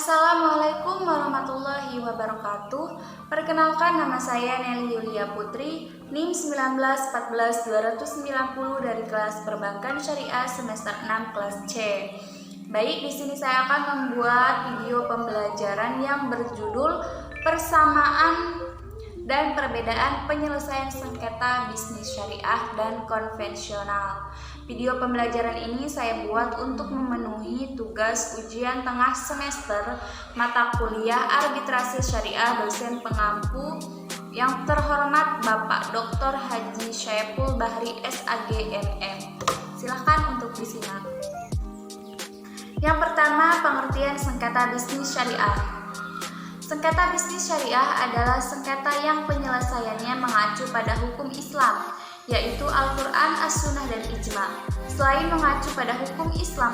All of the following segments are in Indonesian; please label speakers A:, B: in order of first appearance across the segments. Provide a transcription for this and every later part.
A: Assalamualaikum warahmatullahi wabarakatuh. Perkenalkan, nama saya Nelly Yulia Putri, NIM 1914290 dari kelas Perbankan Syariah semester 6 kelas C. Baik, di sini saya akan membuat video pembelajaran yang berjudul Persamaan dan Perbedaan Penyelesaian Sengketa Bisnis Syariah dan Konvensional. Video pembelajaran ini saya buat untuk memenuhi tugas ujian tengah semester mata kuliah Arbitrase Syariah dosen pengampu yang terhormat Bapak Dr. Haji Syaiful Bahri SAG MM. Silahkan untuk disimak. Yang pertama, pengertian sengketa bisnis syariah. Sengketa bisnis syariah adalah sengketa yang penyelesaiannya mengacu pada hukum Islam, yaitu Al-Quran, As-Sunnah, dan Ijma. Selain mengacu pada hukum Islam,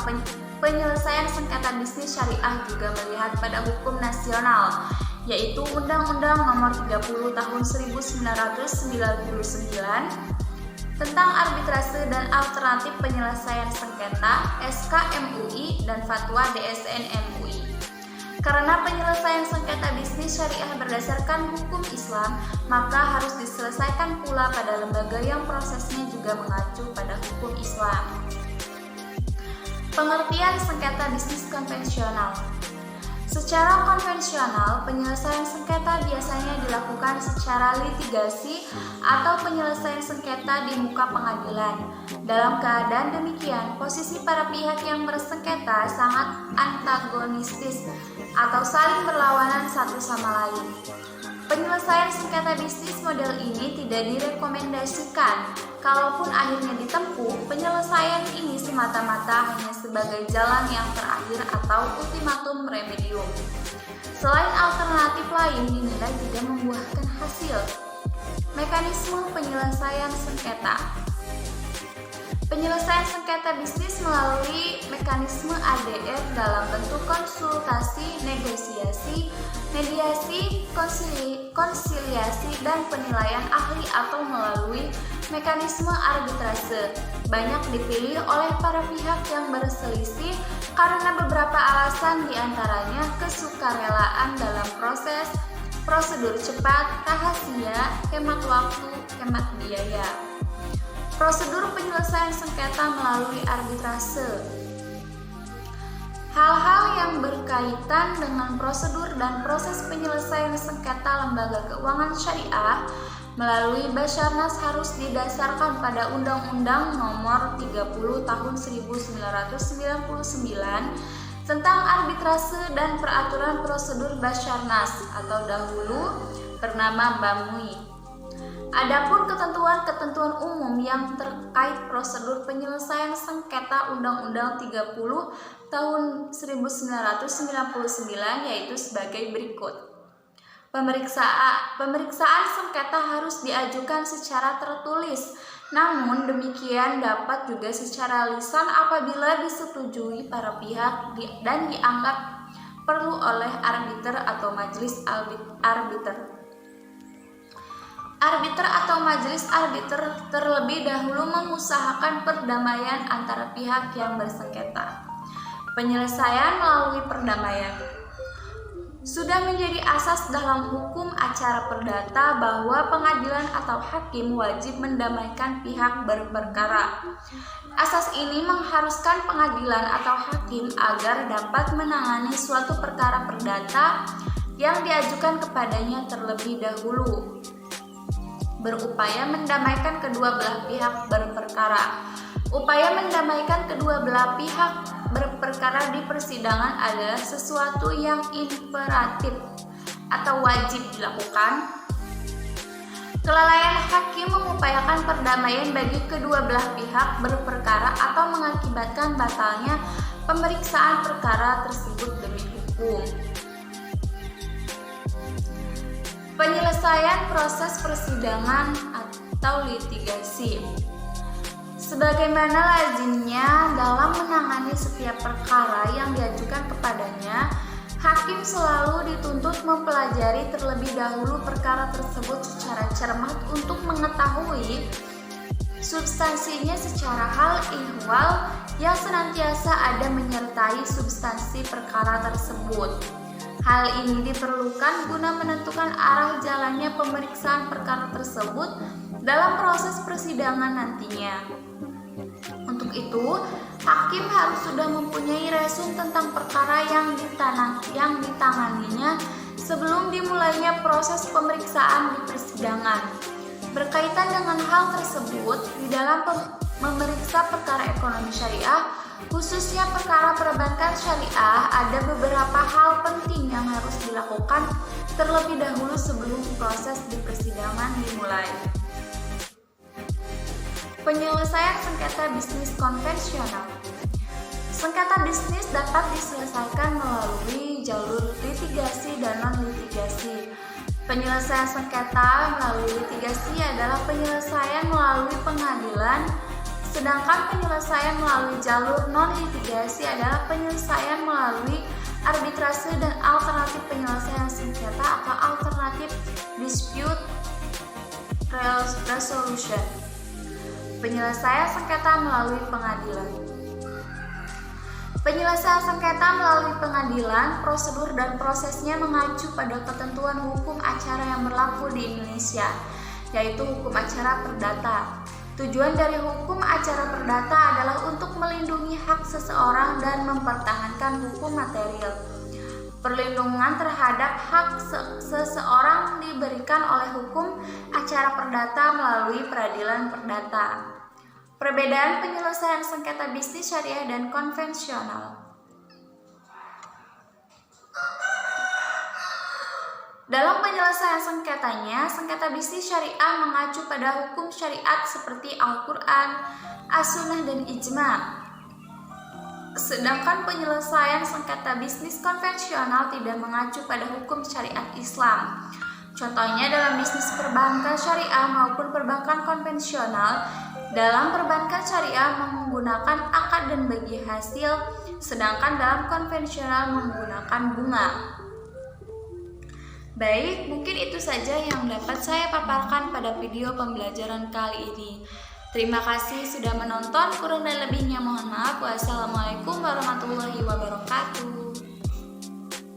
A: penyelesaian sengketa bisnis syariah juga melihat pada hukum nasional, yaitu Undang-Undang Nomor 30 Tahun 1999 tentang arbitrase dan alternatif penyelesaian sengketa (SK MUI) dan Fatwa DSN MUI. Karena penyelesaian sengketa bisnis syariah berdasarkan hukum Islam, maka harus diselesaikan pula pada lembaga yang prosesnya juga mengacu pada hukum Islam. Pengertian sengketa bisnis konvensional. Secara konvensional, penyelesaian sengketa biasanya dilakukan secara litigasi atau penyelesaian sengketa di muka pengadilan. Dalam keadaan demikian, posisi para pihak yang bersengketa sangat antagonistis atau saling berlawanan satu sama lain. Penyelesaian sengketa bisnis model ini tidak direkomendasikan. Kalaupun akhirnya ditempuh, penyelesaian ini semata-mata hanya sebagai jalan yang terakhir atau ultimatum remedium. Selain alternatif lain dinilai tidak membuahkan hasil. Mekanisme penyelesaian sengketa. Penyelesaian sengketa bisnis melalui mekanisme ADR dalam bentuk konsultasi, negosiasi, mediasi, konsiliasi, dan penilaian ahli atau melalui mekanisme arbitrase banyak dipilih oleh para pihak yang berselisih karena beberapa alasan, diantaranya kesukarelaan dalam proses, prosedur cepat, rahasia, hemat waktu, hemat biaya. Prosedur penyelesaian sengketa melalui arbitrase. Hal-hal yang berkaitan dengan prosedur dan proses penyelesaian sengketa lembaga keuangan syariah melalui Basarnas harus didasarkan pada Undang-Undang Nomor 30 Tahun 1999 tentang arbitrase dan peraturan prosedur Basarnas atau dahulu bernama BAMUI. Adapun ketentuan-ketentuan umum yang terkait prosedur penyelesaian sengketa Undang-Undang 30 Tahun 1999 yaitu sebagai berikut. Pemeriksaan sengketa harus diajukan secara tertulis, namun demikian dapat juga secara lisan apabila disetujui para pihak dan dianggap perlu oleh arbiter atau majelis arbiter. Arbiter atau majelis arbiter terlebih dahulu mengusahakan perdamaian antara pihak yang bersengketa. Penyelesaian melalui perdamaian sudah menjadi asas dalam hukum acara perdata bahwa pengadilan atau hakim wajib mendamaikan pihak berperkara. Asas ini mengharuskan pengadilan atau hakim agar dapat menangani suatu perkara perdata yang diajukan kepadanya terlebih dahulu, berupaya mendamaikan kedua belah pihak berperkara. Upaya mendamaikan kedua belah pihak berperkara di persidangan adalah sesuatu yang imperatif atau wajib dilakukan. Kelalaian hakim mengupayakan perdamaian bagi kedua belah pihak berperkara atau mengakibatkan batalnya pemeriksaan perkara tersebut demi hukum. Penyelesaian proses persidangan atau litigasi. Sebagaimana lazimnya dalam menangani setiap perkara yang diajukan kepadanya, hakim selalu dituntut mempelajari terlebih dahulu perkara tersebut secara cermat untuk mengetahui substansinya secara hal ihwal yang senantiasa ada menyertai substansi perkara tersebut. Hal ini diperlukan guna menentukan arah jalannya pemeriksaan perkara tersebut dalam proses persidangan nantinya. Untuk itu, hakim harus sudah mempunyai resume tentang perkara yang ditanganinya sebelum dimulainya proses pemeriksaan di persidangan. Berkaitan dengan hal tersebut, di dalam memeriksa perkara ekonomi syariah, khususnya perkara perbankan syariah, ada beberapa hal penting yang harus dilakukan terlebih dahulu sebelum proses di persidangan dimulai. Penyelesaian sengketa bisnis konvensional. Sengketa bisnis dapat diselesaikan melalui jalur litigasi dan non-litigasi. Penyelesaian sengketa melalui litigasi adalah penyelesaian melalui pengadilan, sedangkan penyelesaian melalui jalur non-litigasi adalah penyelesaian melalui arbitrase dan alternatif penyelesaian sengketa atau alternatif dispute resolution. Penyelesaian sengketa melalui pengadilan. Penyelesaian sengketa melalui pengadilan, prosedur dan prosesnya mengacu pada ketentuan hukum acara yang berlaku di Indonesia, yaitu hukum acara perdata. Tujuan dari hukum acara perdata adalah untuk melindungi hak seseorang dan mempertahankan hukum material. Perlindungan terhadap hak seseorang diberikan oleh hukum acara perdata melalui peradilan perdata. Perbedaan penyelesaian sengketa bisnis syariah dan konvensional. Dalam penyelesaian sengketanya, sengketa bisnis syariah mengacu pada hukum syariat seperti Al-Quran, As-Sunnah, dan Ijma. Sedangkan penyelesaian sengketa bisnis konvensional tidak mengacu pada hukum syariat Islam. Contohnya dalam bisnis perbankan syariah maupun perbankan konvensional. Dalam perbankan syariah menggunakan akad dan bagi hasil, sedangkan dalam konvensional menggunakan bunga. Baik, mungkin itu saja yang dapat saya paparkan pada video pembelajaran kali ini. Terima kasih sudah menonton, kurang dan lebihnya mohon maaf. Wassalamualaikum warahmatullahi wabarakatuh.